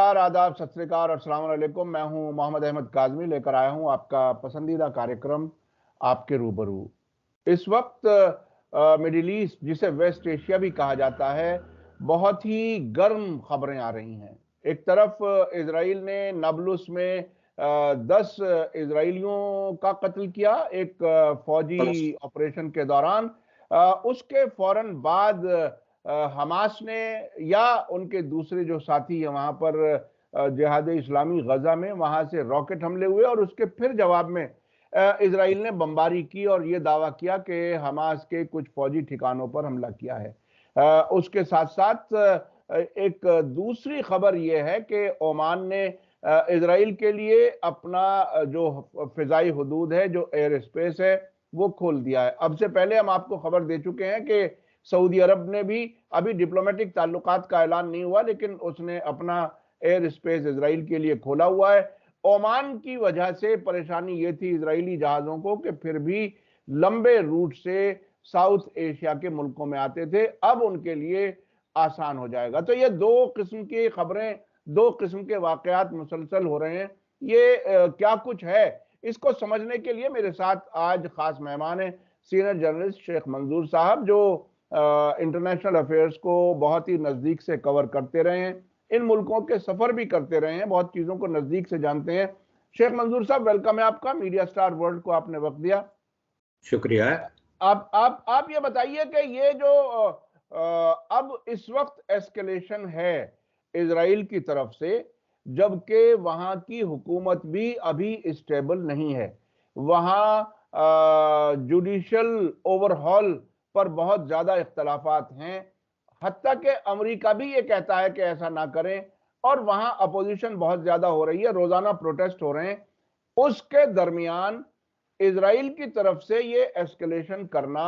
नमस्कार, आदाब, सत श्री अकाल और अस्सलाम वालेकुम। मैं हूं मोहम्मद अहमद काज़मी, लेकर आया हूं आपका पसंदीदा कार्यक्रम आपके रूबरू। इस वक्त मिडिल ईस्ट, जिसे वेस्ट एशिया भी कहा जाता है, बहुत ही गर्म खबरें आ रही हैं। एक तरफ इजराइल ने नाब्लुस में 10 इजरायलियों का कत्ल किया एक फौजी ऑपरेशन के दौरान। उसके फौरन बाद हमास ने या उनके दूसरे जो साथी हैं वहां पर जिहाद इस्लामी गजा में, वहां से रॉकेट हमले हुए और उसके फिर जवाब में इजराइल ने बमबारी की और यह दावा किया कि हमास के कुछ फौजी ठिकानों पर हमला किया है। उसके साथ साथ एक दूसरी खबर यह है कि ओमान ने इजराइल के लिए अपना जो फिजाई हदूद है, जो एयर स्पेस है, वो खोल दिया है। अब से पहले हम आपको खबर दे चुके हैं कि सऊदी अरब ने भी, अभी डिप्लोमेटिक ताल्लुकात का ऐलान नहीं हुआ, लेकिन उसने अपना एयर स्पेस इजराइल के लिए खोला हुआ है। ओमान की वजह से परेशानी ये थी इजरायली जहाजों को कि फिर भी लंबे रूट से साउथ एशिया के मुल्कों में आते थे, अब उनके लिए आसान हो जाएगा। तो ये दो किस्म की खबरें, दो किस्म के वाकयात मुसलसल हो रहे हैं। ये क्या कुछ है, इसको समझने के लिए मेरे साथ आज खास मेहमान है सीनियर जर्नलिस्ट शेख मंजूर साहब, जो इंटरनेशनल अफेयर्स को बहुत ही नजदीक से कवर करते रहे हैं, इन मुल्कों के सफर भी करते रहे हैं, बहुत चीजों को नजदीक से जानते हैं। शेख मंजूर साहब, वेलकम है आपका। मीडिया स्टार वर्ल्ड को आपने वक्त दिया, शुक्रिया। आप ये बताइए कि ये जो अब इस वक्त एस्केलेशन है इजराइल की तरफ से, जबकि वहां की हुकूमत भी अभी स्टेबल नहीं है, वहां जुडिशल ओवरहॉल पर बहुत ज्यादा इख्तलाफात हैं, हत्ता कि अमेरिका भी ये कहता है कि ऐसा ना करें, और वहां अपोजिशन बहुत ज्यादा हो रही है, रोजाना प्रोटेस्ट हो रहे हैं। उसके दरमियान इजराइल की तरफ से ये एस्केलेशन करना,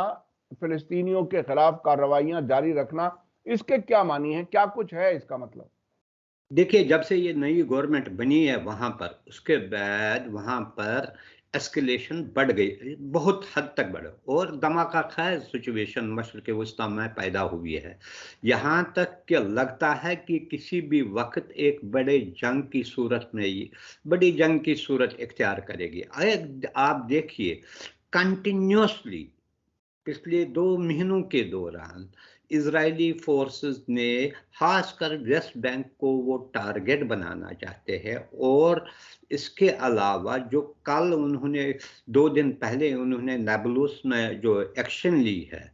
फिलिस्तीनियों के खिलाफ कार्रवाइयां जारी रखना, इसके क्या मानी है, क्या कुछ है इसका मतलब? देखिए, जब से ये नई गवर्नमेंट बनी है वहां पर, उसके बाद वहां पर एस्केलेशन बढ़ गई, बहुत हद तक बढ़, और धमाका खैर सिचुएशन मशरक़ वस्ता में पैदा हुई है। यहाँ तक कि लगता है कि किसी भी वक्त एक बड़ी जंग की सूरत इख्तियार करेगी। आप देखिए, कंटिन्यूसली पिछले 2 महीनों के दौरान इजरायली फोर्सेस ने खासकर वेस्ट बैंक को वो टारगेट बनाना चाहते हैं, और इसके अलावा जो कल उन्होंने 2 दिन पहले उन्होंने नाब्लुस में जो एक्शन ली है,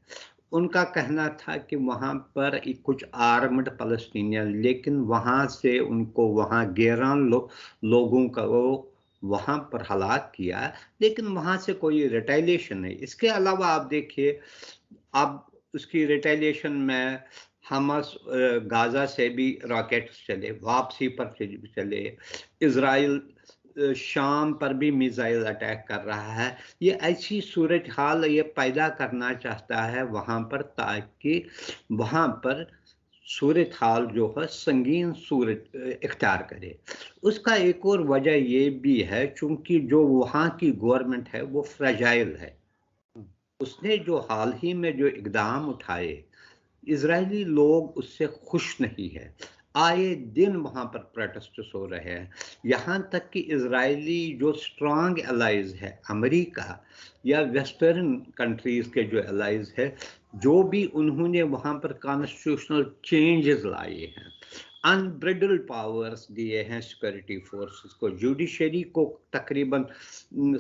उनका कहना था कि वहाँ पर कुछ आर्म्ड फलस्तीनियन, लेकिन वहाँ से उनको वहाँ 11 लोगों का वो वहाँ पर हलाक किया, लेकिन वहाँ से कोई रिटेलिएशन नहीं। इसके अलावा आप देखिए, अब उसकी रिटेलिएशन में हमास गाजा से भी रॉकेट्स चले, वापसी पर चले, इजराइल शाम पर भी मिसाइल अटैक कर रहा है। ये ऐसी सूरत हाल ये पैदा करना चाहता है वहाँ पर, ताकि वहाँ पर सूरत हाल जो है संगीन सूरत इख्तियार करे। उसका एक और वजह ये भी है, चूंकि जो वहाँ की गवर्नमेंट है वो फ्रेजाइल है। उसने जो हाल ही में जो इकदाम उठाए, इजरायली लोग उससे खुश नहीं है। आए दिन वहाँ पर प्रोटेस्ट्स हो रहे हैं, यहाँ तक कि इजरायली जो स्ट्रांग एलाइज है, अमेरिका या वेस्टर्न कंट्रीज के जो एलाइज है, जो भी उन्होंने वहाँ पर कॉन्स्टिट्यूशनल चेंजेस लाए हैं, अनब्रिडल्ड पावर्स दिए हैं सिक्योरिटी फोर्सेस को, जुडिशरी को तकरीबन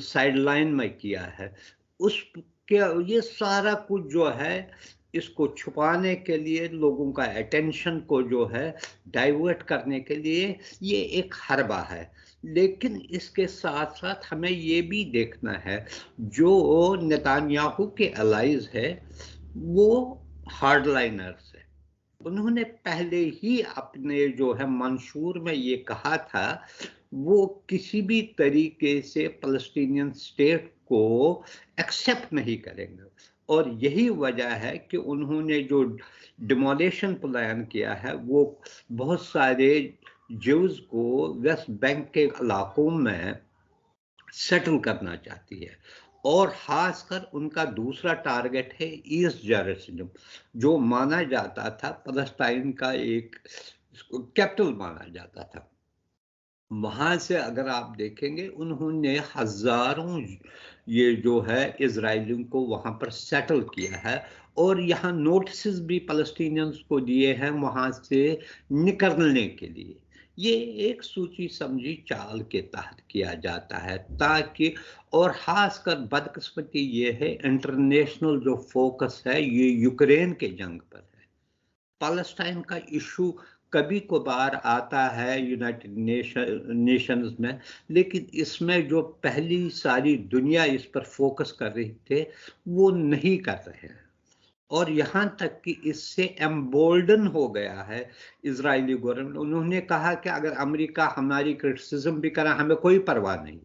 साइडलाइन में किया है, उसके ये सारा कुछ जो है, इसको छुपाने के लिए, लोगों का अटेंशन को जो है डाइवर्ट करने के लिए ये एक हरबा है। लेकिन इसके साथ साथ हमें ये भी देखना है, जो नेतान्याहू के अलाइज है वो हार्डलाइनर्स है। उन्होंने पहले ही अपने जो है मंशूर में ये कहा था, वो किसी भी तरीके से फलस्तीनियन स्टेट को एक्सेप्ट नहीं करेंगे। और यही वजह है कि उन्होंने जो डिमोलिशन प्लान किया है, वो बहुत सारे ज्यूज को वेस्ट बैंक के इलाकों में सेटल करना चाहती है। और खासकर उनका दूसरा टारगेट है ईस्ट जेरूसलम, जो माना जाता था फलस्तीन का एक इसको कैपिटल माना जाता था। वहां से अगर आप देखेंगे उन्होंने हजारों ये जो है इजरायलियों को वहां पर सेटल किया है, और यहाँ नोटिस भी पैलेस्टीनियंस को दिए हैं वहां से निकलने के लिए। ये एक सोची समझी चाल के तहत किया जाता है ताकि, और खासकर बदकिस्मती ये है इंटरनेशनल जो फोकस है ये यूक्रेन के जंग पर है। पैलेस्टाइन का इशू कभी कभार आता है यूनाइटेड नेशंस में, लेकिन इसमें जो पहली सारी दुनिया इस पर फोकस कर रही थे वो नहीं कर रहे हैं। और यहाँ तक कि इससे एम्बोल्डन हो गया है इजरायली गवर्नमेंट। उन्होंने कहा कि अगर अमेरिका हमारी क्रिटिसिज्म भी करा हमें कोई परवाह नहीं,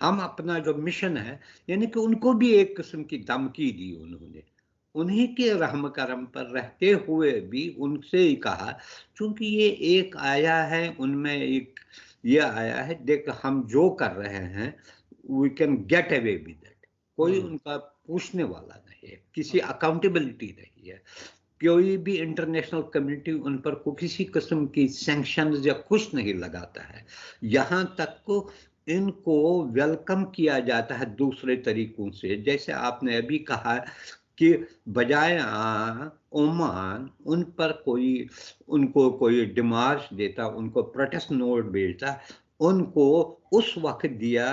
हम अपना जो मिशन है, यानी कि उनको भी एक किस्म की धमकी दी उन्होंने, उन्हीं के रहम करम पर रहते हुए भी उनसे ही कहा, क्योंकि ये एक आया है उनमें एक ये आया है, देख हम जो कर रहे हैं we can get away with it, कोई उनका पूछने वाला नहीं है, किसी अकाउंटेबिलिटी नहीं है, कोई भी इंटरनेशनल कम्युनिटी उन पर को किसी किस्म की सैंक्शंस या कुछ नहीं लगाता है। यहाँ तक को इनको वेलकम किया जाता है दूसरे तरीकों से, जैसे आपने अभी कहा कि बजाय ओमान उन पर कोई उनको कोई डिमार्च देता, उनको प्रोटेस्ट नोट भेजता, उनको उस वक्त दिया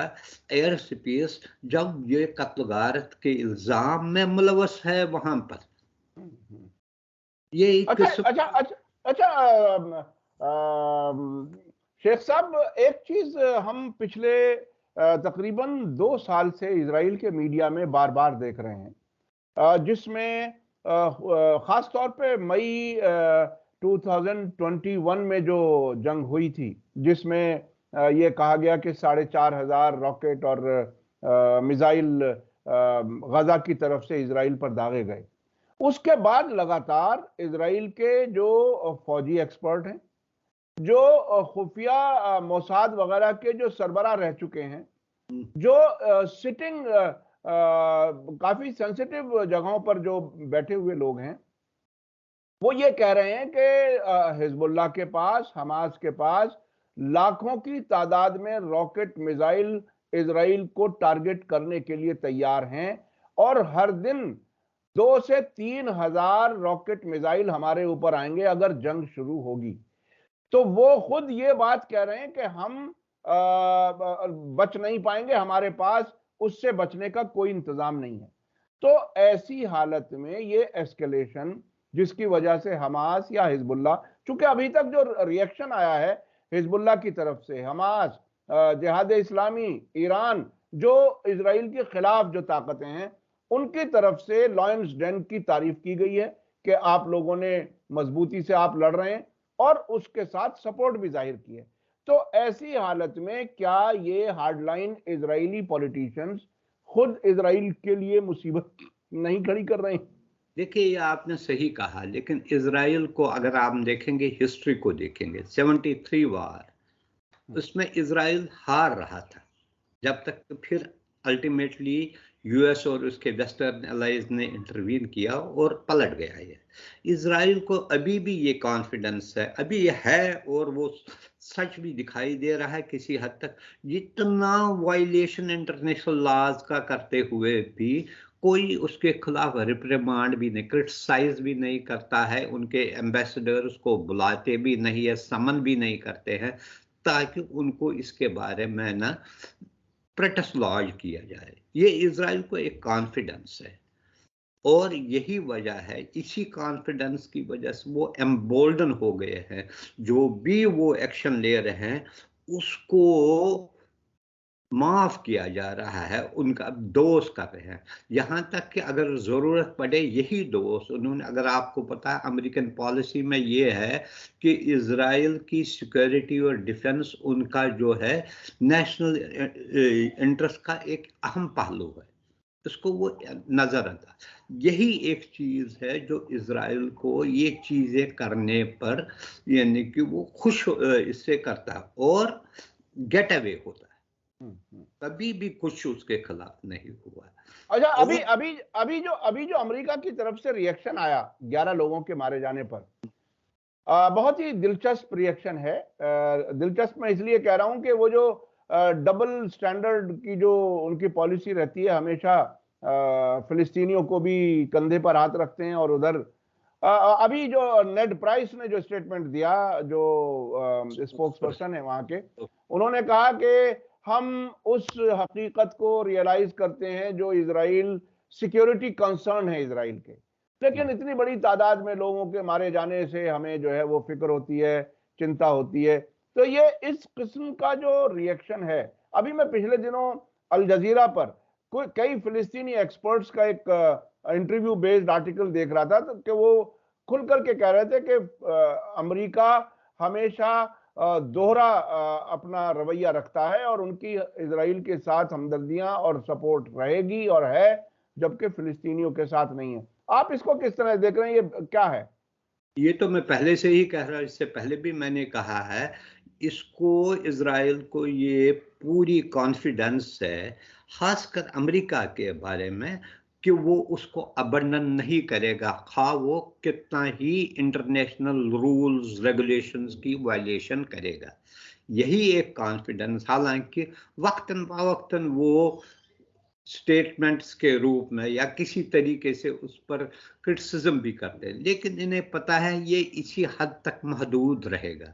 एयर स्पेस जब ये कत्लगारत के इल्जाम में मुलवस है वहां पर। ये एक शेख साहब, एक चीज हम पिछले तकरीबन 2 साल से इजराइल के मीडिया में बार बार देख रहे हैं, जिसमें खास तौर पे मई 2021 में जो जंग हुई थी, जिसमें ये कहा गया कि 4,500 रॉकेट और मिसाइल गजा की तरफ से इजराइल पर दागे गए। उसके बाद लगातार इजराइल के जो फौजी एक्सपर्ट हैं, जो खुफिया मोसाद वगैरह के जो सरबराह रह चुके हैं, जो सिटिंग काफी सेंसिटिव जगहों पर जो बैठे हुए लोग हैं, वो ये कह रहे हैं कि हिजबुल्लाह के पास, हमास के पास लाखों की तादाद में रॉकेट मिसाइल इजराइल को टारगेट करने के लिए तैयार हैं, और हर दिन 2 से 3 हजार रॉकेट मिसाइल हमारे ऊपर आएंगे अगर जंग शुरू होगी। तो वो खुद ये बात कह रहे हैं कि हम बच नहीं पाएंगे, हमारे पास उससे बचने का कोई इंतजाम नहीं है। तो ऐसी हालत में ये एस्केलेशन, जिसकी वजह से हमास या हिजबुल्लाह, चूंकि अभी तक जो रिएक्शन आया है हिजबुल्लाह की तरफ से, हमास, जिहाद इस्लामी, ईरान, जो इजराइल के खिलाफ जो ताकतें हैं, उनकी तरफ से लॉयंस डेन की तारीफ की गई है कि आप लोगों ने मजबूती से आप लड़ रहे हैं, और उसके साथ सपोर्ट भी जाहिर की है। तो ऐसी हालत में क्या ये हार्डलाइन इजरायली पॉलिटिशियंस खुद इजराइल के लिए मुसीबत नहीं खड़ी कर रहे हैं? देखिए, ये आपने सही कहा, लेकिन इजराइल को अगर आप देखेंगे, हिस्ट्री को देखेंगे, 73 वार, उसमें इजराइल हार रहा था, जब तक तो फिर अल्टीमेटली यूएस और उसके वेस्टर्न एलाइज ने इंटरवीन किया और पलट गया ये। इजराइल को अभी भी ये कॉन्फिडेंस है, अभी ये है, और वो सच भी दिखाई दे रहा है किसी हद तक। जितना वायलेशन इंटरनेशनल लॉज का करते हुए भी कोई उसके खिलाफ रिप्रिमांड भी नहीं, क्रिटिसाइज भी नहीं करता है, उनके एम्बेसडर्स को बुलाते भी नहीं है, समन भी नहीं करते हैं, ताकि उनको इसके बारे में ना प्रोटेस्ट लॉन्च किया जाए। ये इजराइल को एक कॉन्फिडेंस है, और यही वजह है, इसी कॉन्फिडेंस की वजह से वो एम्बोल्डन हो गए हैं। जो भी वो एक्शन ले रहे हैं उसको माफ किया जा रहा है, उनका दोष कर रहे हैं। यहाँ तक कि अगर जरूरत पड़े यही दोष उन्होंने, अगर आपको पता है अमेरिकन पॉलिसी में ये है कि इजराइल की सिक्योरिटी और डिफेंस उनका जो है नेशनल इंटरेस्ट का एक अहम पहलू है, इसको वो नजर आता। यही एक चीज है जो इजराइल को ये चीजें करने पर, यानी कि वो खुश इससे करता है और गेट अवे होता है, कभी भी कुछ उसके खिलाफ नहीं हुआ। अच्छा, अभी जो अमेरिका की तरफ से रिएक्शन आया 11 लोगों के मारे जाने पर, बहुत ही दिलचस्प रिएक्शन है। दिलचस्प मैं इसलिए कह रहा हूं कि वो जो डबल स्टैंडर्ड की जो उनकी पॉलिसी रहती है, हमेशा फिलिस्तीनियों को भी कंधे पर हाथ रखते हैं, और उधर अभी जो नेड प्राइस ने जो स्टेटमेंट दिया, जो स्पोक्स पर्सन है वहां के, उन्होंने कहा कि हम उस हकीकत को रियलाइज करते हैं जो इजराइल सिक्योरिटी कंसर्न है इजराइल के, लेकिन इतनी बड़ी तादाद में लोगों के मारे जाने से हमें जो है वो फिक्र होती है, चिंता होती है। तो ये इस किस्म का जो रिएक्शन है, अभी मैं पिछले दिनों अल जजीरा पर कई फिलिस्तीनी एक्सपर्ट्स का एक इंटरव्यू बेस्ड आर्टिकल देख रहा था, तो कि वो खुल करके कह रहे थे कि अमेरिका हमेशा दोहरा अपना रवैया रखता है और उनकी इजराइल के साथ हमदर्दियां और सपोर्ट रहेगी और है, जबकि फिलिस्तीनियों के साथ नहीं है। आप इसको किस तरह देख रहे हैं, ये क्या है? ये तो मैं पहले से ही कह रहा हूं, इससे पहले भी मैंने कहा है, इसको इजराइल को ये पूरी कॉन्फिडेंस है, खासकर अमेरिका के बारे में, कि वो उसको अबंडन नहीं करेगा, खा वो कितना ही इंटरनेशनल रूल्स रेगुलेशंस की वायलेशन करेगा। यही एक कॉन्फिडेंस, हालांकि वक्तन फवक्तन वो स्टेटमेंट्स के रूप में या किसी तरीके से उस पर क्रिटिसिज्म भी करते हैं, लेकिन इन्हें पता है ये इसी हद तक महदूद रहेगा।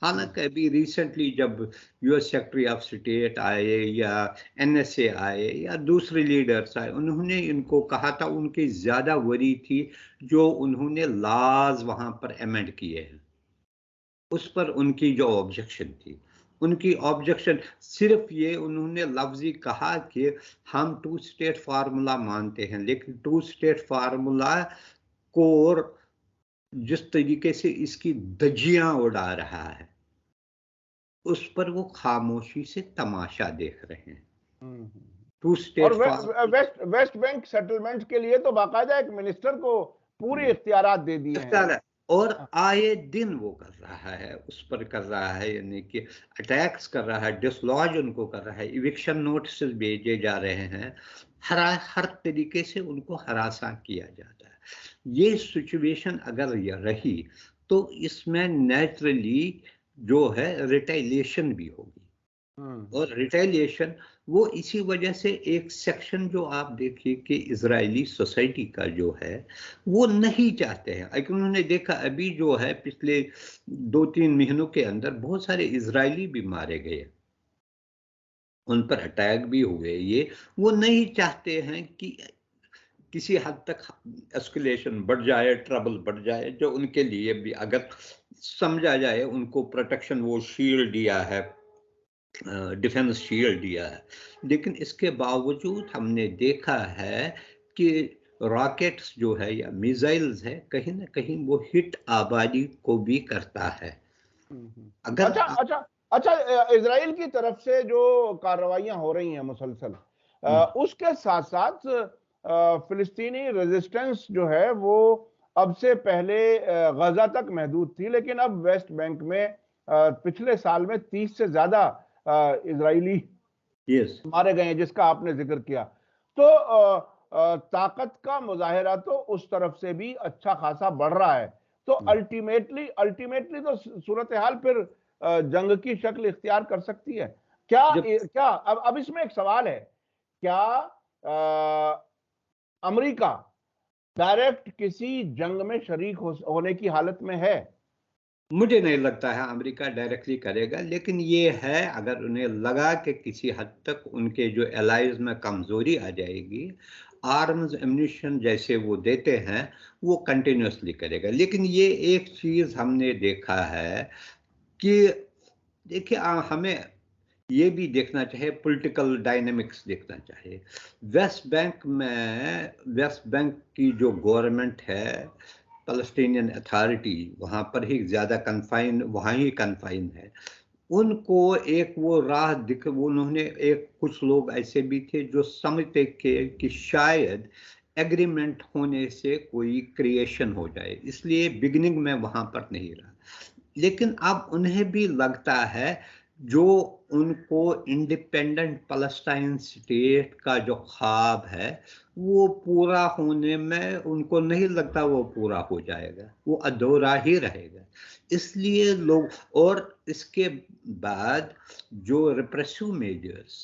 हालांकि अभी रिसेंटली जब यूएस सेक्रेटरी ऑफ स्टेट आए या एनएसए आए या दूसरे लीडर्स आए, उन्होंने इनको कहा था, उनकी ज्यादा वरी थी जो उन्होंने लॉज वहां पर अमेंड किए हैं, उस पर उनकी जो ऑब्जेक्शन थी। उनकी ऑब्जेक्शन सिर्फ ये, उन्होंने लफ्जी कहा कि हम टू स्टेट फार्मूला मानते हैं, लेकिन टू स्टेट फार्मूला को जिस तरीके से इसकी धज्जियां उड़ा रहा है, उस पर वो खामोशी से तमाशा देख रहे हैं। टू स्टेट और वेस्ट बैंक सेटलमेंट के लिए तो बाकायदा एक मिनिस्टर को पूरे इख्तियारात दे दिए हैं, और आए दिन वो कर रहा है, उस पर कर रहा है, यानी कि अटैक्स कर रहा है, डिसलॉज उनको कर रहा है, इविक्शन नोटिस भेजे जा रहे हैं, हर तरीके से उनको हरासा किया जाता है। ये सिचुएशन अगर ये रही तो इसमें नेचुरली जो है रिटेलिएशन भी होगी, और रिटेलिएशन वो इसी वजह से एक सेक्शन जो आप देखिए कि इजरायली सोसाइटी का जो है वो नहीं चाहते हैं। उन्होंने देखा अभी जो है पिछले 2-3 महीनों के अंदर बहुत सारे इजरायली भी मारे गए, उन पर अटैक भी हुए, ये वो नहीं चाहते हैं कि किसी हद तक एस्केलेशन बढ़ जाए, ट्रबल बढ़ जाए, जो उनके लिए भी अगर समझा जाए, उनको प्रोटेक्शन वो शील्ड दिया है, डिफेंस शील्ड दिया है, लेकिन इसके बावजूद हमने देखा है कि रॉकेट्स जो है या मिसाइल्स है, कहीं ना कहीं वो हिट आबादी को भी करता है। अगर अच्छा, इजराइल की तरफ से जो कार्रवाइयां हो रही हैं मुसलसल, उसके साथ साथ फिलिस्तीनी रेजिस्टेंस जो है वो अब से पहले गजा तक महदूद थी, लेकिन अब वेस्ट बैंक में पिछले साल में 30 से ज्यादा इजरायली मारे गए हैं, जिसका आपने जिक्र किया। तो ताकत का मुजाहिरा तो उस तरफ से भी अच्छा खासा बढ़ रहा है। तो अल्टीमेटली तो सूरत हाल फिर जंग की शक्ल इख्तियार कर सकती है। क्या अब इसमें एक सवाल है, क्या अमेरिका डायरेक्ट किसी जंग में शरीक होने की हालत में है? मुझे नहीं लगता है अमेरिका डायरेक्टली करेगा, लेकिन ये है अगर उन्हें लगा कि किसी हद तक उनके जो एलाइज में कमजोरी आ जाएगी, आर्म्स एम्यूनिशन जैसे वो देते हैं, वो कंटिन्यूसली करेगा। लेकिन ये एक चीज हमने देखा है कि देखिए, हमें ये भी देखना चाहिए, पॉलिटिकल डायनेमिक्स देखना चाहिए। वेस्ट बैंक की जो गवर्नमेंट है, पैलेस्टीनियन अथॉरिटी, वहां पर ही ज्यादा वहां ही कन्फाइन है। उनको एक वो राह उन्होंने कुछ लोग ऐसे भी थे जो समझते कि शायद एग्रीमेंट होने से कोई क्रिएशन हो जाए, इसलिए बिगिनिंग में वहां पर नहीं रहा। लेकिन अब उन्हें भी लगता है जो उनको इंडिपेंडेंट पैलेस्टाइन स्टेट का जो ख्वाब है वो पूरा होने में उनको नहीं लगता वो पूरा हो जाएगा, वो अधूरा ही रहेगा। इसलिए लोग, और इसके बाद जो repressive measures,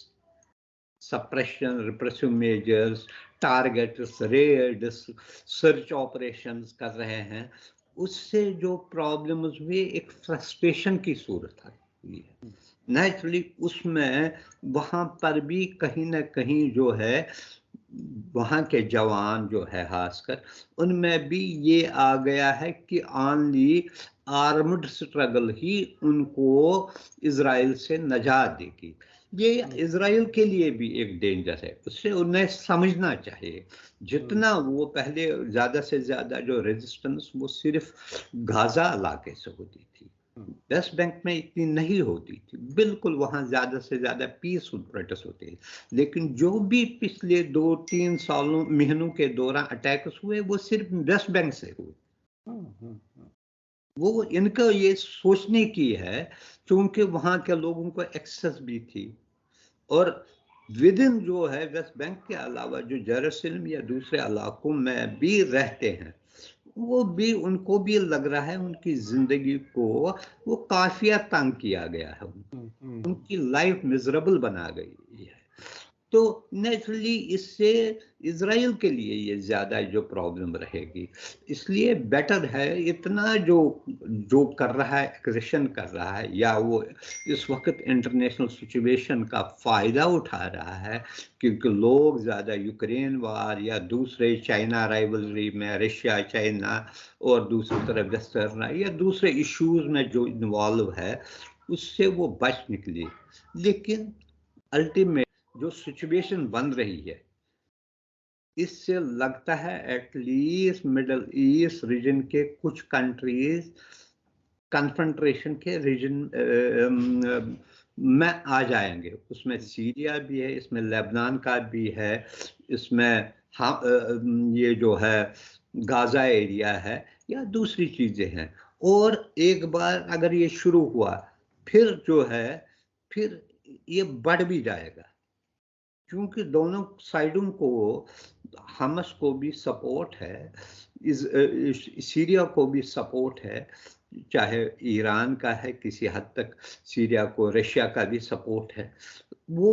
suppression, repressive measures, targets, raids, search operations कर रहे हैं, उससे जो प्रॉब्लम्स हुई, एक फ्रस्ट्रेशन की सूरत आई है नेचुरली। उसमें वहां पर भी कहीं ना कहीं जो है वहां के जवान जो है खासकर उनमें भी ये आ गया है कि ऑनली आर्म्ड स्ट्रगल ही उनको इजराइल से नजात देगी। ये इजराइल के लिए भी एक डेंजर है, उससे उन्हें समझना चाहिए। जितना वो पहले ज्यादा से ज्यादा जो रेजिस्टेंस वो सिर्फ गाजा इलाके से होती थी, वेस्ट बैंक में इतनी नहीं होती थी, बिल्कुल वहां ज्यादा से ज्यादा पीसफुल प्रोटेस्ट होते हैं। लेकिन जो भी पिछले 2-3 सालों महीनों के दौरान अटैक्स हुए वो सिर्फ वेस्ट बैंक से हुए। वो इनका ये सोचने की है क्योंकि वहां के लोगों को एक्सेस भी थी, और विद इन जो है वेस्ट बैंक के अलावा जो जेरूसलम या दूसरे इलाकों में भी रहते हैं, वो भी, उनको भी लग रहा है उनकी जिंदगी को वो काफिया तंग किया गया है, उनकी लाइफ मिजरेबल बना गई है। तो नेचुरली इससे इजराइल के लिए ये ज्यादा जो प्रॉब्लम रहेगी। इसलिए बेटर है इतना जो कर रहा है, एग्रेशन कर रहा है, या वो इस वक्त इंटरनेशनल सिचुएशन का फायदा उठा रहा है, क्योंकि लोग ज्यादा यूक्रेन वार या दूसरे चाइना राइवलरी में, रशिया चाइना और दूसरी तरफ वेस्टर्न या दूसरे इश्यूज में जो इन्वॉल्व है उससे वो बच निकली। लेकिन अल्टीमेट जो सिचुएशन बन रही है, इससे लगता है एटलीस्ट मिडल ईस्ट रीजन के कुछ कंट्रीज कन्फ्रंट्रेशन के रीजन में आ जाएंगे। उसमें सीरिया भी है, इसमें लेबनान का भी है, इसमें ये जो है गाजा एरिया है, या दूसरी चीजें हैं। और एक बार अगर ये शुरू हुआ फिर जो है फिर ये बढ़ भी जाएगा, क्योंकि दोनों साइडों को, हमस को भी सपोर्ट है, सीरिया को भी सपोर्ट है, चाहे ईरान का है किसी हद तक, सीरिया को रशिया का भी सपोर्ट है। वो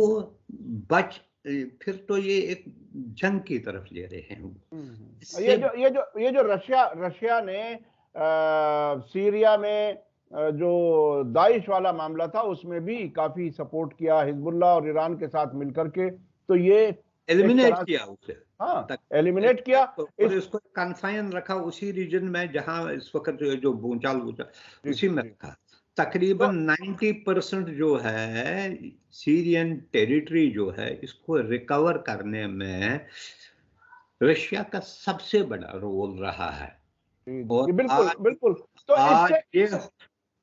बच फिर तो ये एक जंग की तरफ ले रहे हैं। ये जो रशिया ने सीरिया में जो दाइश वाला मामला था उसमें भी काफी सपोर्ट किया हिजबुल्लाह और ईरान के साथ मिलकर के, तो ये एलिमिनेट किया उसे, हाँ एलिमिनेट किया और इसको कन्फाइन रखा उसी रीजन में जहां इस वक्त जो भूचाल उसी में रखा। तकरीबन 90% जो है सीरियन टेरिटरी जो है इसको रिकवर करने में रशिया का सबसे बड़ा रोल रहा है। और बिल्कुल तो आज ये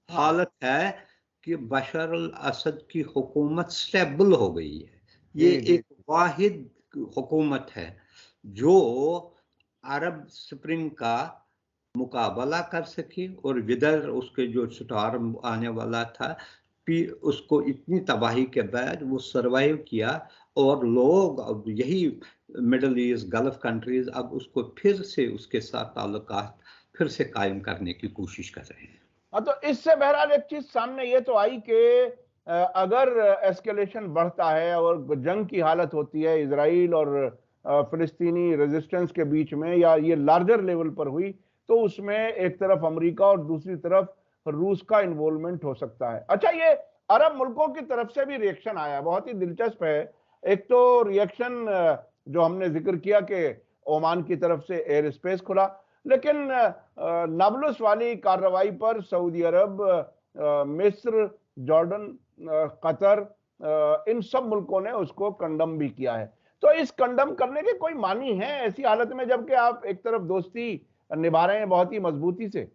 हालत है कि बशर अल असद की हुकूमत स्टेबल हो गई है। ये एक वाहिद हुकूमत है जो अरब स्प्रिंग का मुकाबला कर सकी, और विदर उसके जो स्टॉर्म आने वाला था उसको इतनी तबाही के बाद वो सरवाइव किया, और लोग अब यही मिडल ईस्ट गल्फ कंट्रीज अब उसको फिर से उसके साथ ताल्लुकात फिर से कायम करने की कोशिश कर रहे हैं। हाँ, तो इससे बहरहाल एक चीज सामने ये तो आई कि अगर एस्केलेशन बढ़ता है और जंग की हालत होती है इजराइल और फिलिस्तीनी रेजिस्टेंस के बीच में, या ये लार्जर लेवल पर हुई, तो उसमें एक तरफ अमेरिका और दूसरी तरफ रूस का इन्वॉल्वमेंट हो सकता है। अच्छा, ये अरब मुल्कों की तरफ से भी रिएक्शन आया, बहुत ही दिलचस्प है। एक तो रिएक्शन जो हमने जिक्र किया कि ओमान की तरफ से एयर स्पेस खुला, लेकिन नाबलुस वाली कार्रवाई पर सऊदी अरब, मिस्र, जॉर्डन, कतर, इन सब मुल्कों ने उसको कंडम भी किया है। तो इस कंडम करने के कोई मानी है ऐसी हालत में, जबकि आप एक तरफ दोस्ती निभा रहे हैं बहुत ही मजबूती से?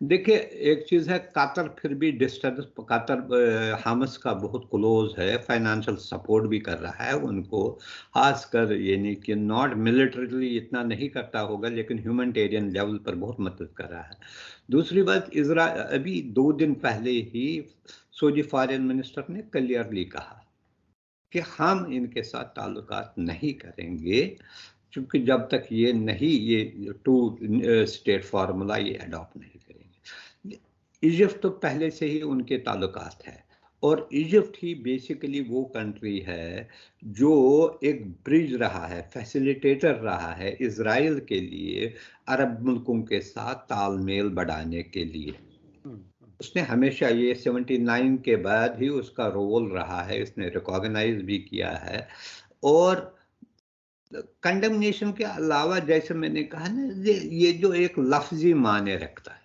देखिए, एक चीज है, कतर फिर भी डिस्टेंस, कतर हमस का बहुत क्लोज है, फाइनेंशियल सपोर्ट भी कर रहा है उनको, खासकर यानी कि नॉट मिलिटरीली इतना नहीं करता होगा लेकिन ह्यूमैनिटेरियन लेवल पर बहुत मदद कर रहा है। दूसरी बात, इजराइल अभी 2 दिन पहले ही सऊदी फॉरेन मिनिस्टर ने क्लियरली कहा कि हम इनके साथ ताल्लुकात नहीं करेंगे, क्योंकि जब तक ये नहीं, ये 2 स्टेट फार्मूला ये अडॉप्ट नहीं करेंगे। इजिप्ट तो पहले से ही उनके ताल्लुकात है, और इजिप्ट ही बेसिकली वो कंट्री है जो एक ब्रिज रहा है, फैसिलिटेटर रहा है इजराइल के लिए अरब मुल्कों के साथ तालमेल बढ़ाने के लिए। उसने हमेशा ये 79 के बाद ही उसका रोल रहा है, इसने रिकॉग्नाइज भी किया है। और कंडेमनेशन के अलावा, जैसे मैंने कहा ना, ये जो एक लफ्जी माने रखता है,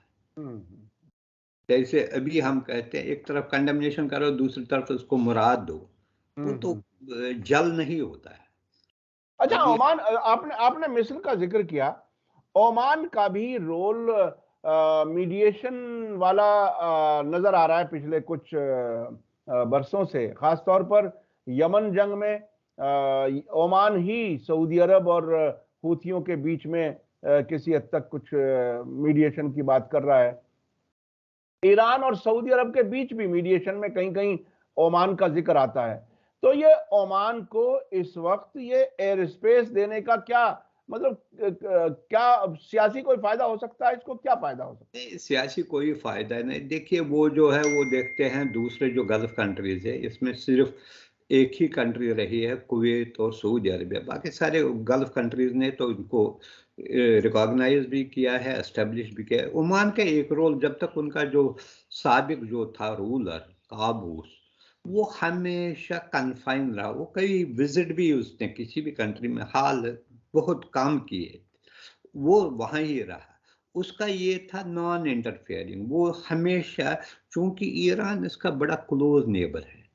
जैसे अभी हम कहते हैं एक तरफ कंडेमनेशन करो, दूसरी तरफ उसको मुराद दो, वो तो जल नहीं होता है। अच्छा, ओमान, आपने मिस्र का जिक्र किया, ओमान का भी रोल मीडिएशन वाला नजर आ रहा है पिछले कुछ बरसों से, खासतौर पर यमन जंग में ओमान ही सऊदी अरब और हूथियों के बीच में किसी हद तक कुछ मीडिएशन की बात कर रहा है। ईरान और सऊदी अरब के बीच भी मीडिएशन में कहीं कहीं ओमान का जिक्र आता है। तो ये ओमान को इस वक्त ये एयर स्पेस देने का क्या मतलब, क्या सियासी कोई फायदा हो सकता है? इसको क्या फायदा हो सकता है? सियासी कोई फायदा नहीं। देखिए, वो जो है वो देखते हैं दूसरे जो गल्फ कंट्रीज है, इसमें सिर्फ एक ही कंट्री रही है कुवैत और सऊदी अरबिया। बाकी सारे गल्फ कंट्रीज ने तो उनको रिकॉग्नाइज भी किया है, एस्टेब्लिश भी किया है। ओमान का एक रोल, जब तक उनका जो साबिक जो था रूलर काबूस, वो हमेशा कन्फाइन रहा। वो कई विजिट भी उसने किसी भी कंट्री में हाल बहुत कम किए, वो वहां ही रहा। उसका ये था नॉन इंटरफेयरिंग। वो हमेशा, चूंकि ईरान इसका बड़ा क्लोज नेबर है,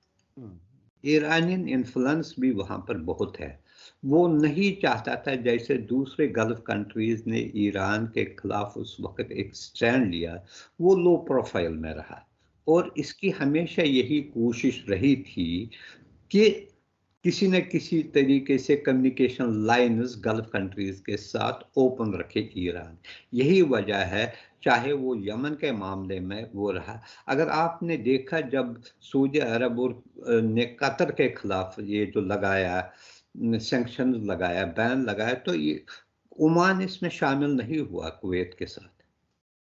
ईरानियन इन्फ्लुएंस भी वहां पर बहुत है। वो नहीं चाहता था, जैसे दूसरे गल्फ कंट्रीज ने ईरान के खिलाफ उस वक्त एक स्टैंड लिया, वो लो प्रोफाइल में रहा। और इसकी हमेशा यही कोशिश रही थी कि किसी न किसी तरीके से कम्युनिकेशन लाइन्स गल्फ कंट्रीज के साथ ओपन रखे ईरान। यही वजह है, चाहे वो यमन के मामले में वो रहा। अगर आपने देखा, जब सऊदी अरब और ने कतर के खिलाफ ये जो लगाया सैंक्शन लगाया, बैन लगाया, तो ये ओमान इसमें शामिल नहीं हुआ कुवैत के साथ।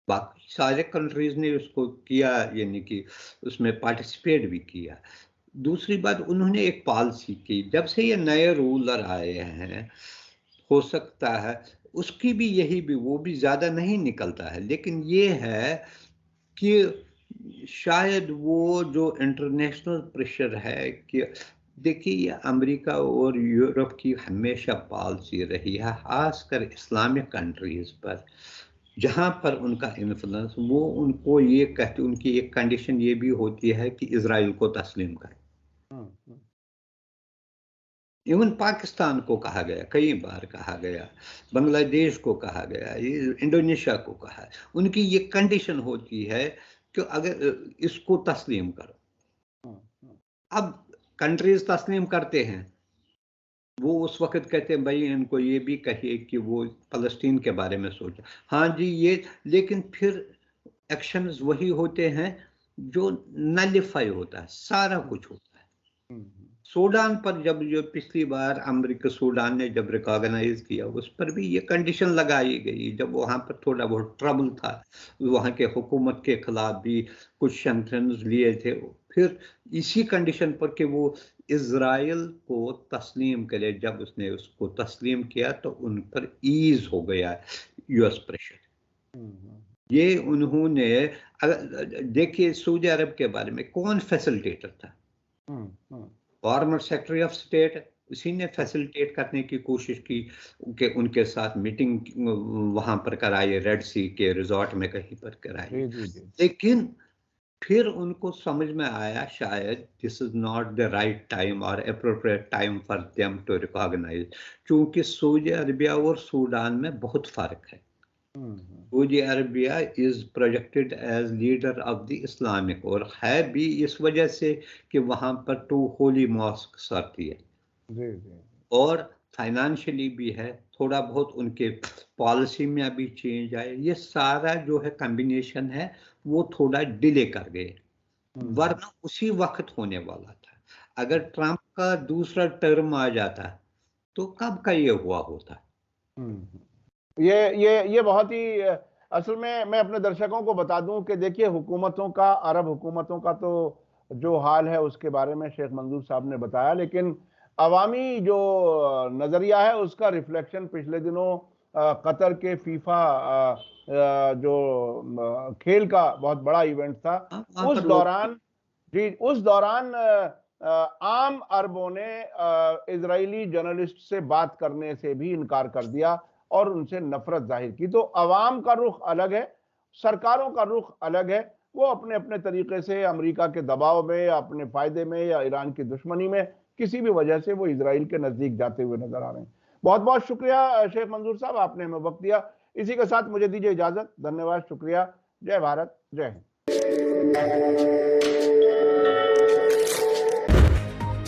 बाकी सारे कंट्रीज ने उसको किया, यानी कि उसमें पार्टिसिपेट भी किया। दूसरी बात, उन्होंने एक पॉलिसी की, जब से ये नए रूलर आए हैं, हो सकता है उसकी भी यही भी, वो भी ज्यादा नहीं निकलता है, लेकिन ये है कि शायद वो जो इंटरनेशनल प्रेशर है कि देखिए, ये अमेरिका और यूरोप की हमेशा पॉलिसी रही है, खासकर इस्लामिक कंट्रीज पर, जहां पर उनका इन्फ्लुएंस, वो उनको ये कहते, उनकी एक कंडीशन ये भी होती है कि इजराइल को तस्लीम करें। इवन पाकिस्तान को कहा गया, कई बार कहा गया, बांग्लादेश को कहा गया, इंडोनेशिया को कहा। उनकी ये कंडीशन होती है कि अगर इसको तस्लीम करो। अब कंट्रीज तस्लीम करते हैं, वो उस वक्त कहते हैं भाई इनको ये भी कहिए कि वो फलस्तीन के बारे में सोचा। हाँ जी, ये, लेकिन फिर एक्शंस वही होते हैं जो नलिफाई होता है, सारा कुछ होता है। सूडान पर जब जो पिछली बार अमेरिका सूडान ने जब रिकॉग्नाइज किया, उस पर भी ये कंडीशन लगाई गई, जब वहां पर थोड़ा बहुत ट्रबल था, वहां के हुकूमत के खिलाफ भी कुछ सैंक्शंस लिए थे, फिर इसी कंडीशन पर कि वो इजराइल को तस्लीम करे। जब उसने उसको तस्लीम किया तो उन पर ईज हो गया यूएस प्रेशर। ये उन्होंने, देखिए सऊदी अरब के बारे में कौन फैसिलिटेटर था? फॉर्मर सेक्रेटरी ऑफ स्टेट, उसी ने फैसिलिटेट करने की कोशिश की कि उनके साथ मीटिंग वहां पर कराई, रेड सी के रिजॉर्ट में कहीं पर कराई। लेकिन फिर उनको समझ में आया शायद this is not the right time और appropriate time for them to recognise, क्योंकि सऊदी अरबिया और सूडान में बहुत फर्क है। Saudi Arabia is projected as leader of the Islamic, और है भी इस वजह से कि वहां पर 2 होली मॉस्क आती है, और फाइनेंशियली भी है, थोड़ा बहुत उनके पॉलिसी में अभी चेंज आए। ये सारा जो है कॉम्बिनेशन है, वो थोड़ा डिले कर गए। वरना उसी वक्त होने वाला था। अगर ट्रंप का दूसरा टर्म आ जाता तो कब का ये हुआ होता। ये बहुत ही असल में मैं अपने दर्शकों को बता दूं कि देखिए हुकूमतों का, अरब हुकूमतों का तो जो हाल है उसके बारे में शेख मंजूर साहब ने बताया, लेकिन अवामी जो नजरिया है उसका रिफ्लेक्शन पिछले दिनों कतर के फीफा जो खेल का बहुत बड़ा इवेंट था, उस दौरान जी उस दौरान आम अरबों ने इजरायली जर्नलिस्ट से बात करने से भी इनकार कर दिया और उनसे नफरत जाहिर की। तो अवाम का रुख अलग है, सरकारों का रुख अलग है, वो अपने अपने तरीके से अमेरिका के दबाव में या अपने फायदे में या ईरान की दुश्मनी में किसी भी वजह से वो इजराइल के नजदीक जाते हुए नजर आ रहे हैं। बहुत बहुत शुक्रिया शेख मंजूर साहब, आपने हमें वक्त दिया। इसी के साथ मुझे दीजिए इजाजत। धन्यवाद, शुक्रिया। जय भारत, जय हिंद।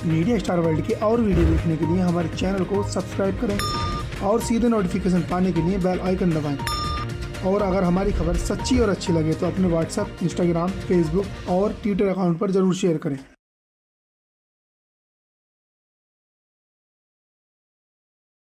मीडिया स्टार वर्ल्ड के और वीडियो देखने के लिए हमारे चैनल को सब्सक्राइब करें और सीधे नोटिफिकेशन पाने के लिए बेल आइकन दबाएं। और अगर हमारी खबर सच्ची और अच्छी लगे तो अपने व्हाट्सएप, इंस्टाग्राम, फेसबुक और ट्विटर अकाउंट पर जरूर शेयर करें।